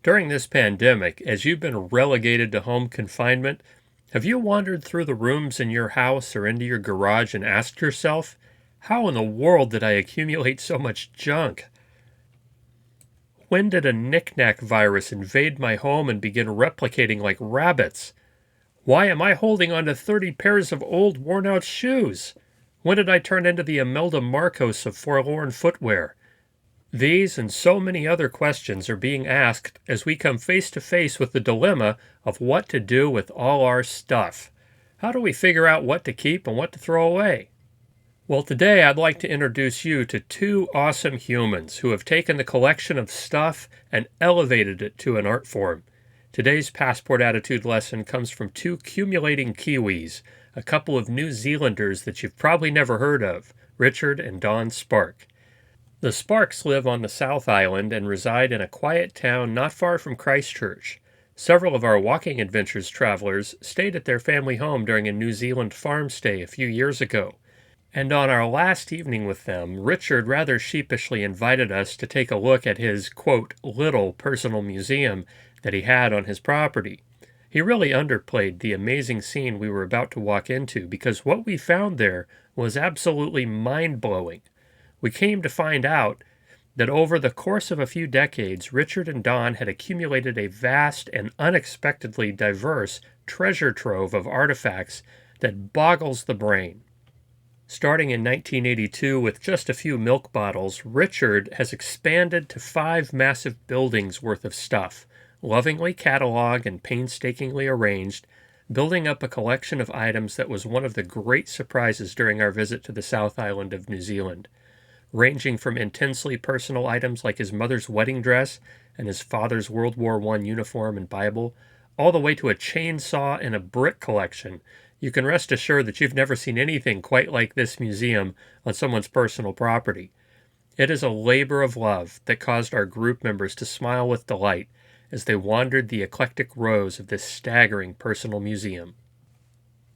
During this pandemic, as you've been relegated to home confinement, have you wandered through the rooms in your house or into your garage and asked yourself, how in the world did I accumulate so much junk? When did a knick-knack virus invade my home and begin replicating like rabbits? Why am I holding on to 30 pairs of old worn-out shoes? When did I turn into the Imelda Marcos of forlorn footwear? These and so many other questions are being asked as we come face to face with the dilemma of what to do with all our stuff. How do we figure out what to keep and what to throw away? Well, today I'd like to introduce you to two awesome humans who have taken the collection of stuff and elevated it to an art form. Today's Passport Attitude lesson comes from two cumulating Kiwis, a couple of New Zealanders that you've probably never heard of, Richard and Dawn Spark. The Sparks live on the South Island and reside in a quiet town not far from Christchurch. Several of our Walking Adventures travelers stayed at their family home during a New Zealand farm stay a few years ago. And on our last evening with them, Richard rather sheepishly invited us to take a look at his, quote, little personal museum that he had on his property. He really underplayed the amazing scene we were about to walk into because what we found there was absolutely mind-blowing. We came to find out that over the course of a few decades, Richard and Dawn had accumulated a vast and unexpectedly diverse treasure trove of artifacts that boggles the brain. Starting in 1982 with just a few milk bottles, Richard has expanded to 5 massive buildings worth of stuff, lovingly cataloged and painstakingly arranged, building up a collection of items that was one of the great surprises during our visit to the South Island of New Zealand, ranging from intensely personal items like his mother's wedding dress and his father's World War I uniform and Bible, all the way to a chainsaw and a brick collection. You can rest assured that you've never seen anything quite like this museum on someone's personal property. It is a labor of love that caused our group members to smile with delight as they wandered the eclectic rows of this staggering personal museum.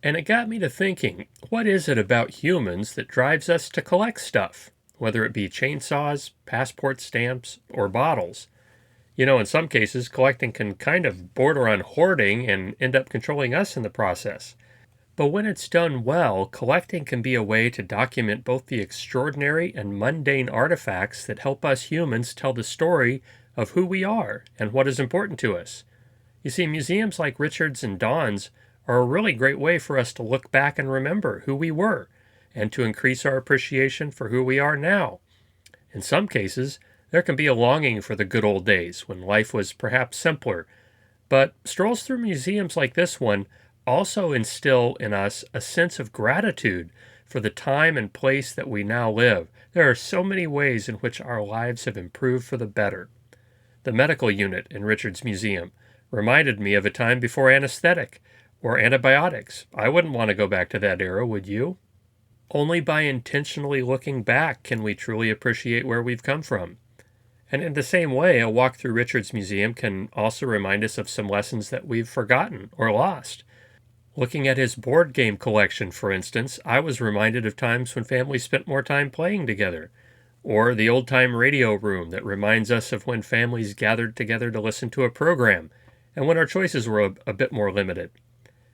And it got me to thinking, what is it about humans that drives us to collect stuff, whether it be chainsaws, passport stamps, or bottles? You know, in some cases, collecting can kind of border on hoarding and end up controlling us in the process. But when it's done well, collecting can be a way to document both the extraordinary and mundane artifacts that help us humans tell the story of who we are and what is important to us. You see, museums like Richard's and Dawn's are a really great way for us to look back and remember who we were and to increase our appreciation for who we are now. In some cases, there can be a longing for the good old days when life was perhaps simpler, but strolls through museums like this one also instill in us a sense of gratitude for the time and place that we now live. There are so many ways in which our lives have improved for the better. The medical unit in Richard's museum reminded me of a time before anesthetic or antibiotics. I wouldn't want to go back to that era, would you? Only by intentionally looking back can we truly appreciate where we've come from. And in the same way, a walk through Richard's museum can also remind us of some lessons that we've forgotten or lost. Looking at his board game collection, for instance, I was reminded of times when families spent more time playing together, or the old-time radio room that reminds us of when families gathered together to listen to a program, and when our choices were a bit more limited.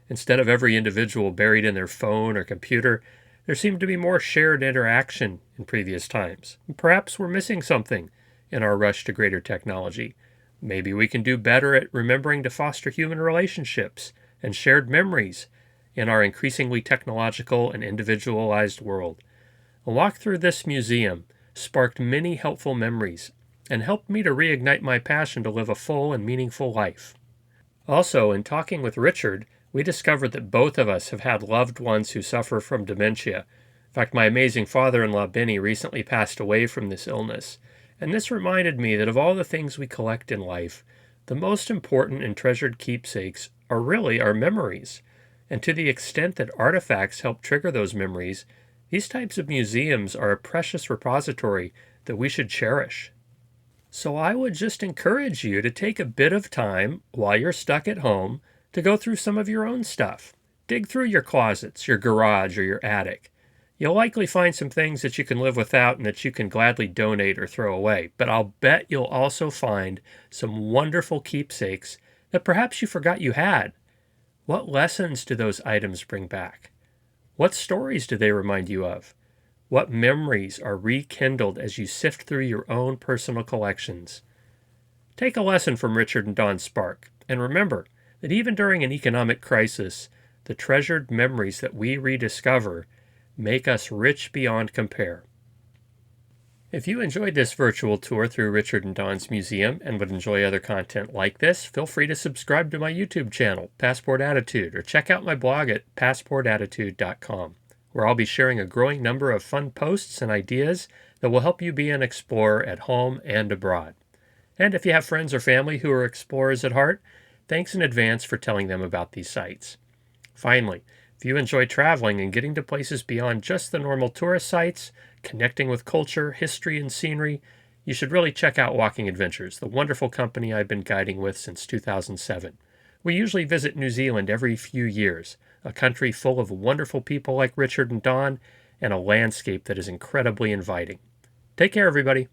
Instead of every individual buried in their phone or computer, there seemed to be more shared interaction in previous times. Perhaps we're missing something in our rush to greater technology. Maybe we can do better at remembering to foster human relationships and shared memories in our increasingly technological and individualized world. A walk through this museum sparked many helpful memories and helped me to reignite my passion to live a full and meaningful life. Also, in talking with Richard, we discovered that both of us have had loved ones who suffer from dementia. In fact, my amazing father-in-law, Benny, recently passed away from this illness. And this reminded me that of all the things we collect in life, the most important and treasured keepsakes are really our memories. And to the extent that artifacts help trigger those memories, these types of museums are a precious repository that we should cherish. So I would just encourage you to take a bit of time while you're stuck at home to go through some of your own stuff. Dig through your closets, your garage, or your attic. You'll likely find some things that you can live without and that you can gladly donate or throw away, but I'll bet you'll also find some wonderful keepsakes that perhaps you forgot you had. What lessons do those items bring back? What stories do they remind you of? What memories are rekindled as you sift through your own personal collections? Take a lesson from Richard and Dawn Spark, and remember that even during an economic crisis, the treasured memories that we rediscover make us rich beyond compare. If you enjoyed this virtual tour through Richard and Dawn's museum and would enjoy other content like this, feel free to subscribe to my YouTube channel, Passport Attitude, or check out my blog at passportattitude.com, where I'll be sharing a growing number of fun posts and ideas that will help you be an explorer at home and abroad. And if you have friends or family who are explorers at heart, thanks in advance for telling them about these sites. Finally, if you enjoy traveling and getting to places beyond just the normal tourist sites, connecting with culture, history, and scenery, you should really check out Walking Adventures, the wonderful company I've been guiding with since 2007. We usually visit New Zealand every few years, a country full of wonderful people like Richard and Dawn, and a landscape that is incredibly inviting. Take care, everybody.